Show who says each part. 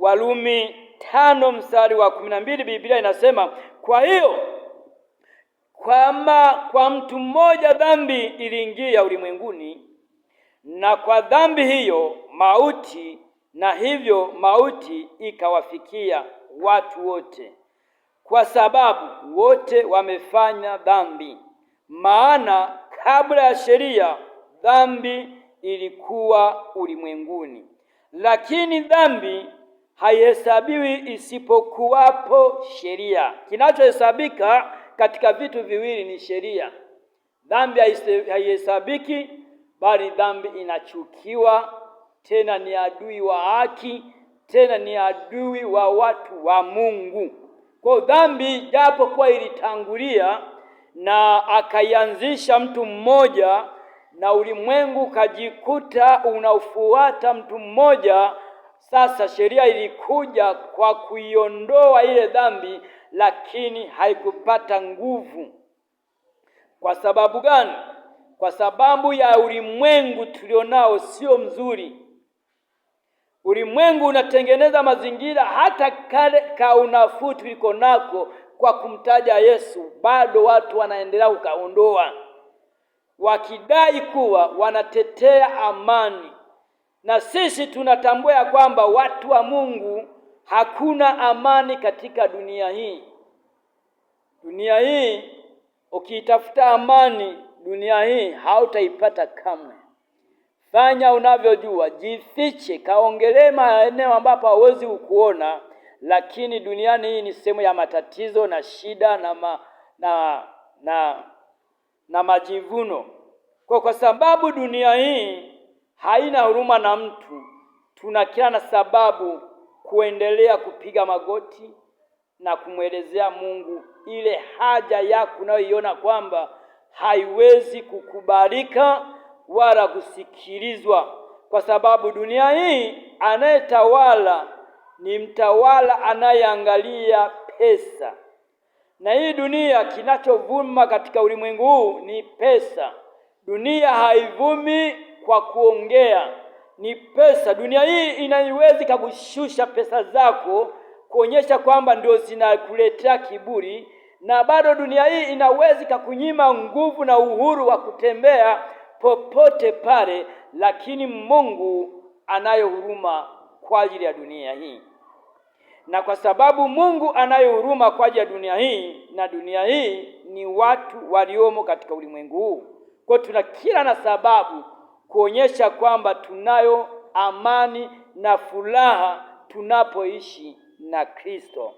Speaker 1: Warumi 5 mstari wa 12, Biblia inasema, kwa hiyo kwa mtu mmoja dhambi iliingia ulimwenguni, na kwa dhambi hiyo mauti, na hivyo mauti ikawafikia watu wote, kwa sababu wote wamefanya dhambi. Maana kabla ya sheria dhambi ilikuwa ulimwenguni, lakini dhambi haihesabiwi isipokuwapo sheria. Kinachohesabika katika vitu viwili ni sheria. Dhambi haihesabiki, bali dhambi inachukiwa, tena ni adui wa haki, tena ni adui wa watu wa Mungu. Kwa dhambi japo kwa ilitangulia na akaianzisha mtu mmoja, na ulimwengu kajikuta unafuata mtu mmoja, sasa sheria ilikuja kwa kuiondoa ile dhambi, lakini haikupata nguvu. Kwa sababu gani? Kwa sababu ya ulimwengu tulionao sio mzuri. Ulimwengu unatengeneza mazingira, hata kale ka unafuu tuliko nako kwa kumtaja Yesu, bado watu wanaendelea kukaondoa, wakidai kuwa wanatetea amani. Na sisi tunatambua ya kwamba watu wa Mungu, hakuna amani katika dunia hii. Dunia hii ukiitafuta amani, dunia hii hautaipata kamwe. Fanya unavyojua, jifiche, kaongelee maeneo ambapo hawezi kukuona, lakini duniani hii ni sehemu ya matatizo na shida na majivuno. Kwa sababu dunia hii haina huruma na mtu, tuna kila na sababu kuendelea kupiga magoti na kumwelezea Mungu ile haja yako unayoiona kwamba haiwezi kukubalika wala kusikilizwa, kwa sababu dunia hii anayetawala ni mtawala anayeangalia pesa. Na hii dunia, kinachovuma katika ulimwengu huu ni pesa. Dunia haivumi kwa kuongea, ni pesa. Dunia hii inaiwezi kukushusha pesa zako, kuonyesha kwamba ndio zinakuletea kiburi, na bado dunia hii inawezi kukunyima nguvu na uhuru wa kutembea popote pale, lakini Mungu anayo huruma kwa ajili ya dunia hii. Na kwa sababu Mungu anayo huruma kwa ajili ya dunia hii, na dunia hii ni watu waliomo katika ulimwengu huu, kwa tuna kila na sababu kuonyesha kwamba tunayo amani na furaha tunapoishi na Kristo.